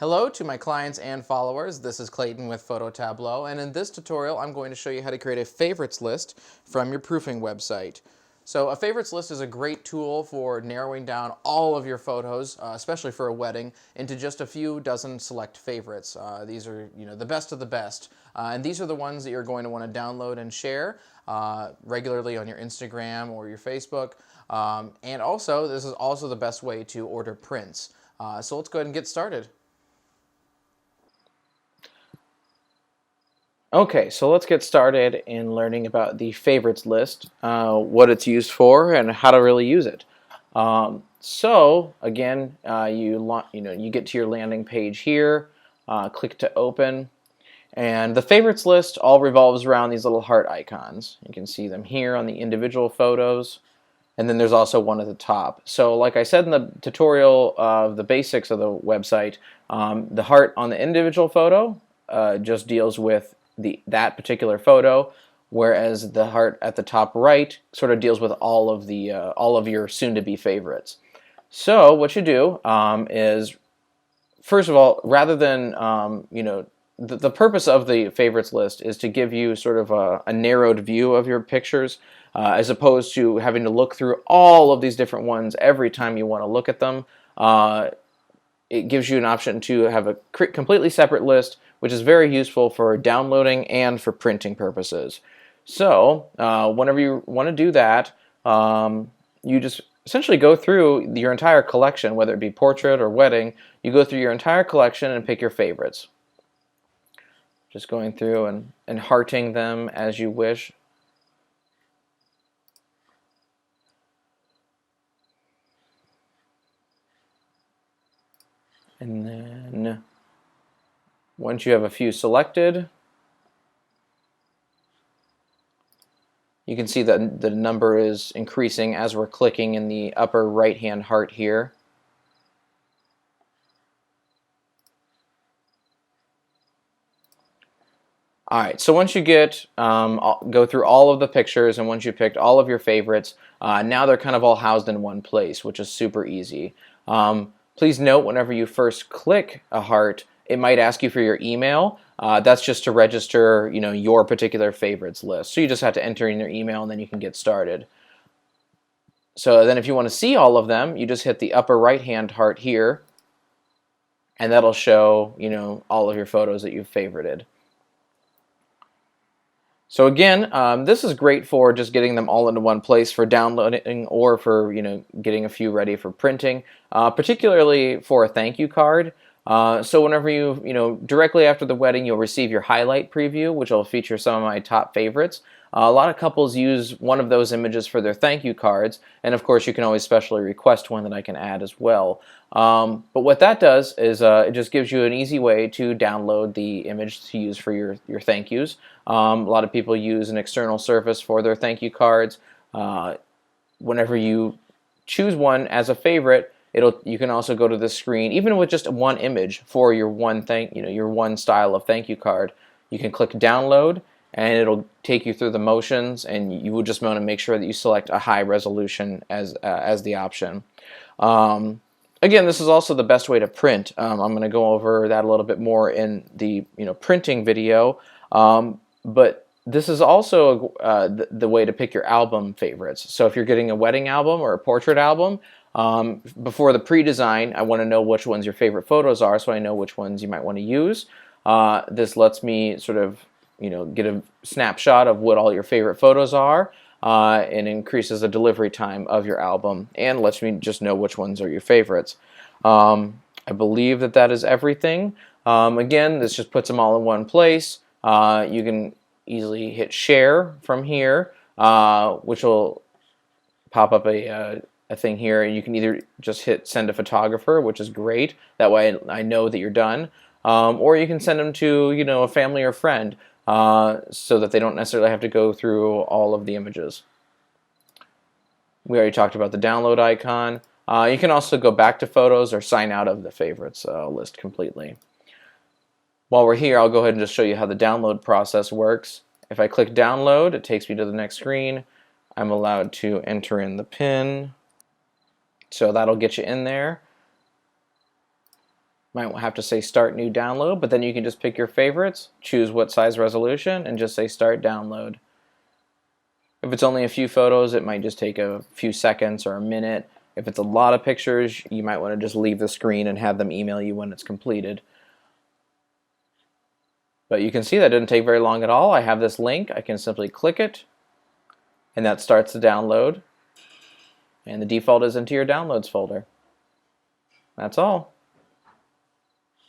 Hello to my clients and followers. This is Clayton with Tableau, and in this tutorial I'm going to show you how to create a favorites list from your proofing website. So a favorites list is a great tool for narrowing down all of your photos, especially for a wedding, into just a few dozen select favorites. These are the best of the best, and these are the ones that you're going to want to download and share regularly on your Instagram or your Facebook. And also, this is also the best way to order prints. So let's go ahead and get started. Okay, so let's get started in learning about the favorites list, what it's used for, and how to really use it. So again, you get to your landing page here, click to open, and the favorites list all revolves around these little heart icons. You can see them here on the individual photos, and then there's also one at the top. So like I said in the tutorial of the basics of the website, the heart on the individual photo just deals with that particular photo, whereas the heart at the top right sort of deals with all of your soon-to-be favorites. So what you do is, first of all, rather than the purpose of the favorites list is to give you sort of a narrowed view of your pictures, as opposed to having to look through all of these different ones every time you want to look at them. It gives you an option to have a completely separate list, which is very useful for downloading and for printing purposes. So whenever you want to do that, you just essentially go through your entire collection, whether it be portrait or wedding. You go through your entire collection and pick your favorites. Just going through and hearting them as you wish. And then once you have a few selected, you can see that the number is increasing as we're clicking in the upper right hand heart here. Alright, so once you go through all of the pictures, and once you picked all of your favorites, now they're kind of all housed in one place, which is super easy. Please note, whenever you first click a heart, it might ask you for your email. That's just to register, your particular favorites list. So you just have to enter in your email, and then you can get started. So then if you want to see all of them, you just hit the upper right-hand heart here, and that'll show, all of your photos that you've favorited. So again, this is great for just getting them all into one place for downloading, or for getting a few ready for printing, particularly for a thank you card. So whenever directly after the wedding, you'll receive your highlight preview, which will feature some of my top favorites. A lot of couples use one of those images for their thank you cards, and of course you can always specially request one that I can add as well. But what that does is it just gives you an easy way to download the image to use for your thank yous. A lot of people use an external surface for their thank you cards. Whenever you choose one as a favorite, you can also go to the screen, even with just one image for your one style of thank you card. You can click download, and it'll take you through the motions, and you will just want to make sure that you select a high resolution as the option. Again, this is also the best way to print. I'm going to go over that a little bit more in the printing video, but this is also the way to pick your album favorites. So if you're getting a wedding album or a portrait album, before the pre-design, I want to know which ones your favorite photos are, so I know which ones you might want to use. This lets me sort of get a snapshot of what all your favorite photos are, and increases the delivery time of your album, and lets me just know which ones are your favorites. I believe that is everything. Again, this just puts them all in one place. You can easily hit share from here, which will pop up a thing here, and you can either just hit send a photographer, which is great. That way I know that you're done. Or you can send them to a family or friend, so that they don't necessarily have to go through all of the images. We already talked about the download icon. You can also go back to photos or sign out of the favorites list completely. While we're here, I'll go ahead and just show you how the download process works. If I click download, it takes me to the next screen. I'm allowed to enter in the PIN. So that'll get you in there. Might have to say start new download, but then you can just pick your favorites, choose what size resolution, and just say start download. If it's only a few photos, it might just take a few seconds or a minute. If it's a lot of pictures, you might want to just leave the screen and have them email you when it's completed. But you can see that didn't take very long at all. I have this link. I can simply click it, and that starts the download. And the default is into your downloads folder. That's all.